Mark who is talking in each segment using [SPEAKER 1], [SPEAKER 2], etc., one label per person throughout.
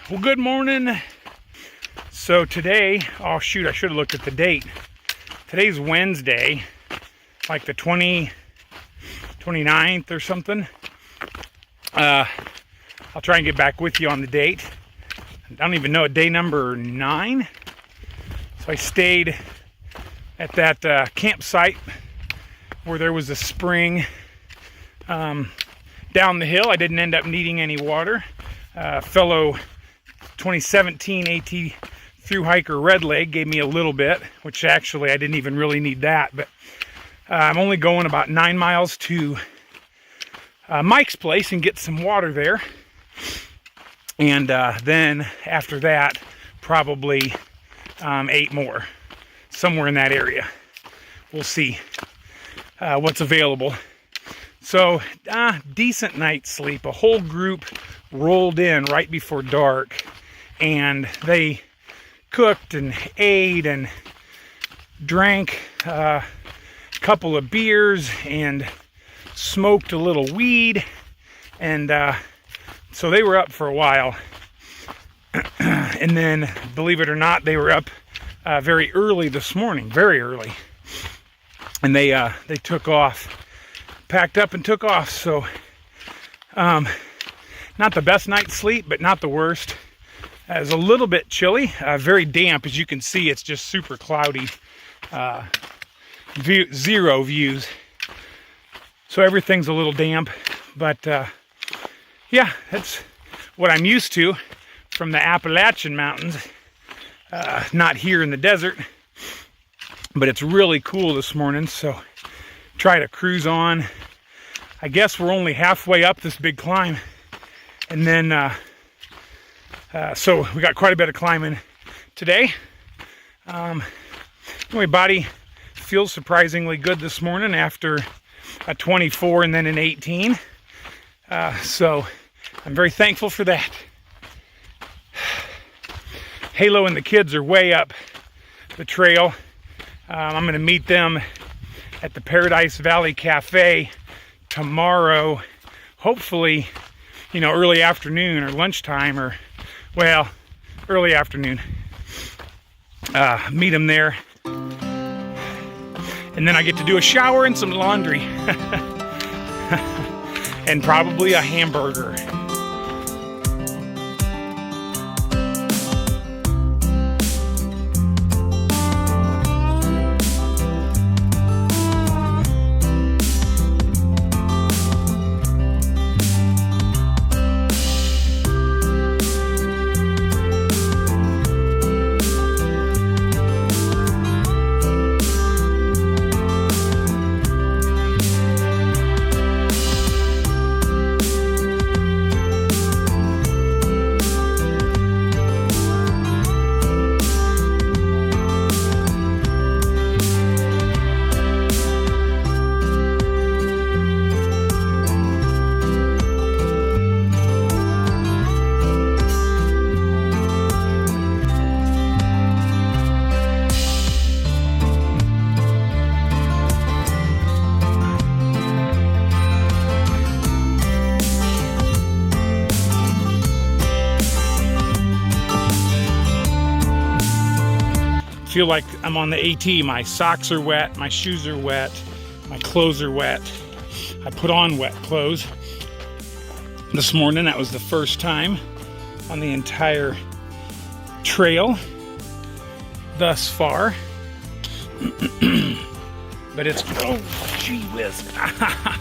[SPEAKER 1] Well, good morning. So today, oh shoot, I should have looked at the date. Today's Wednesday, like the 29th or something. I'll try and get back with you on the date. I don't even know, day number 9. So I stayed at that campsite where there was a spring down the hill. I didn't end up needing any water. Fellow 2017 AT thru hiker Red Leg gave me a little bit, which actually I didn't even really need that, but I'm only going about 9 miles to Mike's place and get some water there, and then after that probably 8 more, somewhere in that area. We'll see what's available. So decent night's sleep. A whole group rolled in right before dark, and they cooked and ate and drank a couple of beers and smoked a little weed, and so they were up for a while. And then, believe it or not, they were up very early this morning, very early, and they took off, packed up and took off. So not the best night's sleep, but not the worst. It was a little bit chilly, very damp. As you can see, it's just super cloudy, zero views. So everything's a little damp, but yeah, that's what I'm used to from the Appalachian Mountains. Not here in the desert, but it's really cool this morning, so try to cruise on. I guess we're only halfway up this big climb, and then so we got quite a bit of climbing today. My body feels surprisingly good this morning after a 24 and then an 18. So I'm very thankful for that. Halo and the kids are way up the trail. I'm going to meet them at the Paradise Valley Cafe tomorrow, hopefully, early afternoon or lunchtime, or well, early afternoon. Meet them there, and then I get to do a shower and some laundry and probably a hamburger. Feel like I'm on the AT. My socks are wet, my shoes are wet, my clothes are wet. I put on wet clothes this morning. That was the first time on the entire trail thus far. But it's, oh gee whiz. I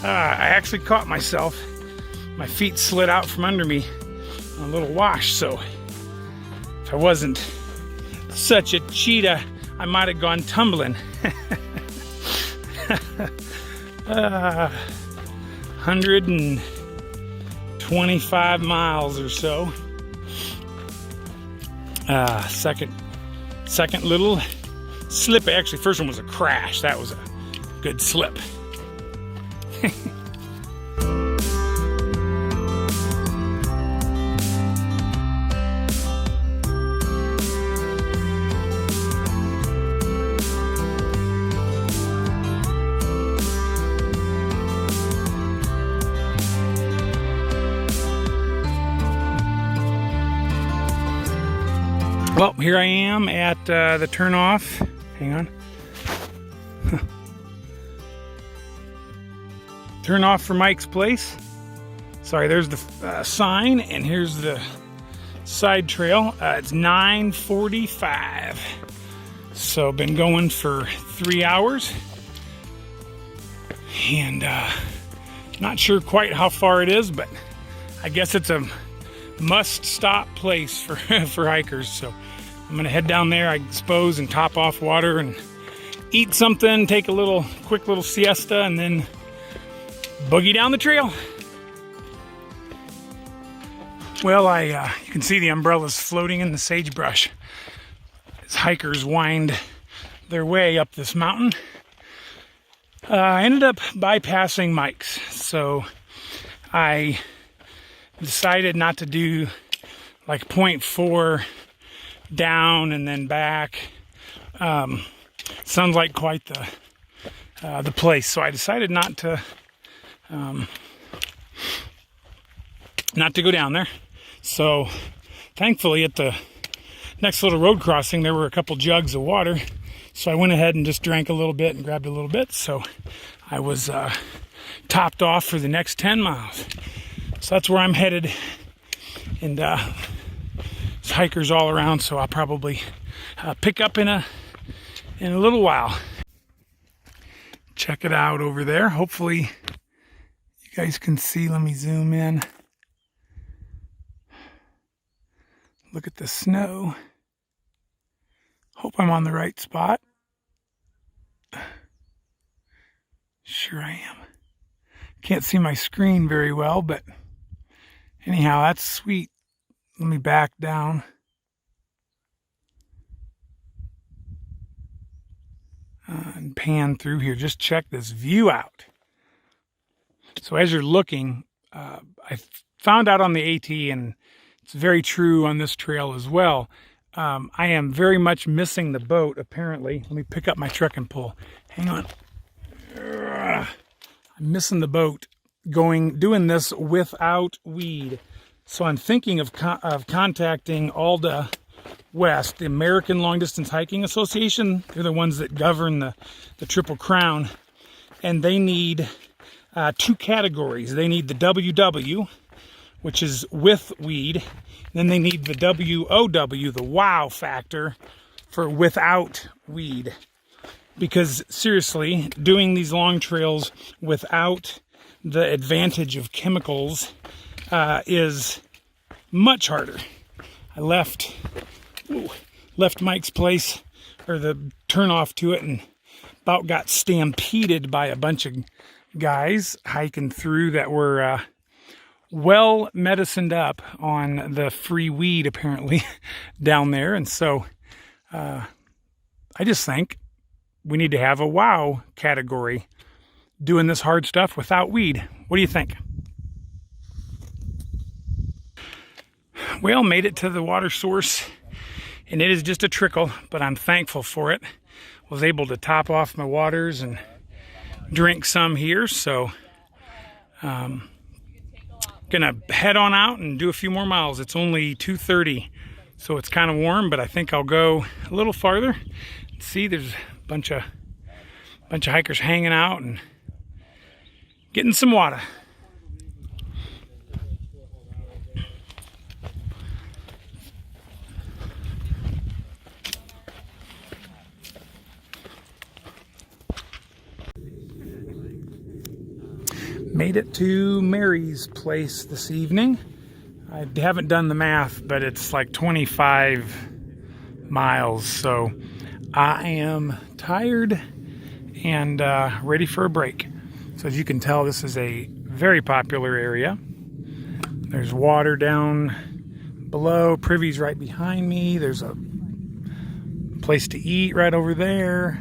[SPEAKER 1] actually caught myself. My feet slid out from under me on a little wash, so if I wasn't such a cheetah, I might have gone tumbling. 125 miles or so. Second little slip. Actually, first one was a crash. That was a good slip. Well, here I am at the turnoff. Hang on. Turnoff for Mike's place. Sorry, there's the sign, and here's the side trail. It's 9:45. So been going for 3 hours. And not sure quite how far it is, but I guess it's a must-stop place for, for hikers. So I'm going to head down there, I suppose, and top off water and eat something, take a quick little siesta, and then boogie down the trail. Well, you can see the umbrellas floating in the sagebrush as hikers wind their way up this mountain. I ended up bypassing Mike's, so I decided not to do like 0.4 down and then back. Sounds like quite the place, so I decided not to go down there. So thankfully at the next little road crossing there were a couple jugs of water, so I went ahead and just drank a little bit and grabbed a little bit, so I was topped off for the next 10 miles. So that's where I'm headed, and there's hikers all around, so I'll probably pick up in a little while. Check it out over there. Hopefully you guys can see. Let me zoom in. Look at the snow. Hope I'm on the right spot. Sure I am. Can't see my screen very well, but anyhow, that's sweet. Let me back down. And pan through here. Just check this view out. So as you're looking, I found out on the AT, and it's very true on this trail as well. I am very much missing the boat, apparently. Let me pick up my truck and pull. Hang on. I'm missing the boat doing this without weed. So I'm thinking of contacting Alda West, the American Long Distance Hiking Association. They're the ones that govern the Triple Crown. And they need 2 categories. They need the WW, which is with weed. Then they need the WOW, the wow factor, for without weed. Because seriously, doing these long trails without the advantage of chemicals is much harder. I left Mike's place, or the turnoff to it, and about got stampeded by a bunch of guys hiking through that were well medicined up on the free weed, apparently, down there. And so I just think we need to have a wow category doing this hard stuff without weed. What do you think? Well, made it to the water source, and it is just a trickle, but I'm thankful for it. Was able to top off my waters and drink some here, so gonna head on out and do a few more miles. It's only 2:30, so it's kind of warm, but I think I'll go a little farther. See, there's a bunch of hikers hanging out and getting some water. Made it to Mary's place this evening. I haven't done the math, but it's like 25 miles, so I am tired and ready for a break. So as you can tell, this is a very popular area. There's water down below. Privy's right behind me. There's a place to eat right over there.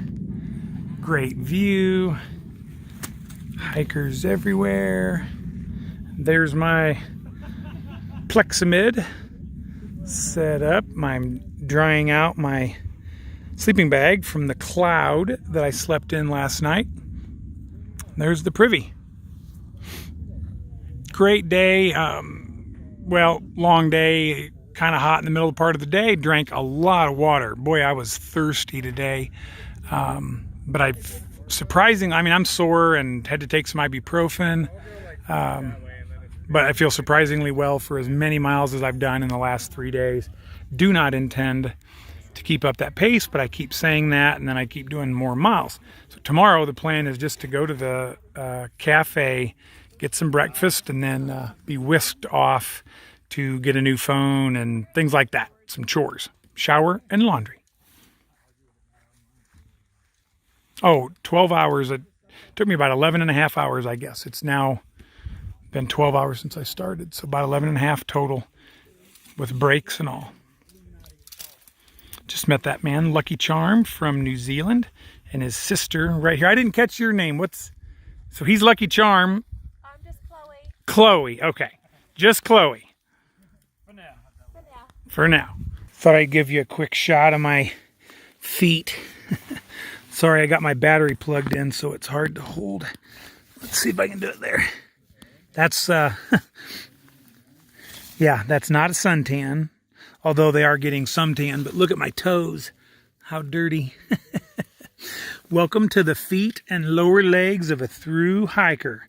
[SPEAKER 1] Great view. Hikers everywhere. There's my Plexamid set up. I'm drying out my sleeping bag from the cloud that I slept in last night. There's the Privy. Great day. Well, long day. kind of hot in the middle of the part of the day. Drank a lot of water. Boy, I was thirsty today. But I'm sore and had to take some ibuprofen. But I feel surprisingly well for as many miles as I've done in the last 3 days. Do not intend to keep up that pace, but I keep saying that, and then I keep doing more miles. So tomorrow the plan is just to go to the cafe, get some breakfast, and then be whisked off to get a new phone and things like that. Some chores, shower, and laundry. Oh, 12 hours. It took me about 11 and a half hours, I guess. It's now been 12 hours since I started, so about 11 and a half total with breaks and all. Just met that man, Lucky Charm from New Zealand, and his sister right here. I didn't catch your name. So he's Lucky Charm.
[SPEAKER 2] I'm just Chloe.
[SPEAKER 1] Chloe, okay. Just Chloe. For now. Thought I'd give you a quick shot of my feet. Sorry, I got my battery plugged in, so it's hard to hold. Let's see if I can do it there. That's, yeah, that's not a suntan. Although they are getting some tan, but look at my toes. How dirty. Welcome to the feet and lower legs of a thru hiker.